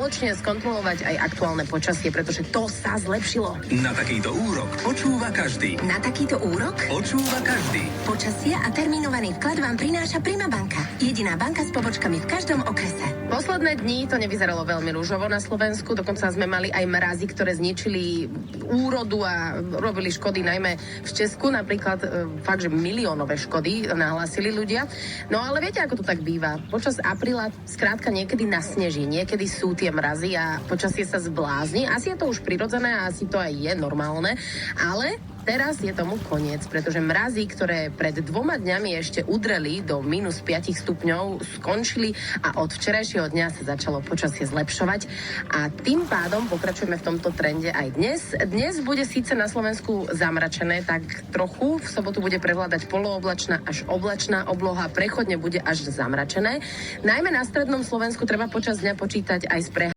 spoločne skontrolovať aj aktuálne počasie, pretože to sa zlepšilo. Na takýto úrok počúva každý. Na takýto úrok? Počúva každý. Počasie a termínovaný vklad vám prináša Prima banka. Jediná banka s pobočkami v každom okrese. Posledné dni to nevyzeralo veľmi ružovo na Slovensku, dokonca sme mali aj mrazy, ktoré zničili úrodu a robili škody najmä v Česku, napríklad fakt, že miliónové škody nahlásili ľudia. No ale viete, ako to tak býva. Počas apríla skrátka niekedy nasneží, niekedy sú tie mrazy a počasie sa zblázni. Asi je to už prirodzené a asi to aj je normálne, ale teraz je tomu koniec, pretože mrazy, ktoré pred 2 dňami ešte udreli do minus 5 stupňov, skončili a od včerajšieho dňa sa začalo počasie zlepšovať a tým pádom pokračujeme v tomto trende aj dnes. Dnes bude síce na Slovensku zamračené, tak trochu. V sobotu bude prevládať polooblačná až oblačná obloha, prechodne bude až zamračené. Najmä na strednom Slovensku treba počas dňa počítať aj s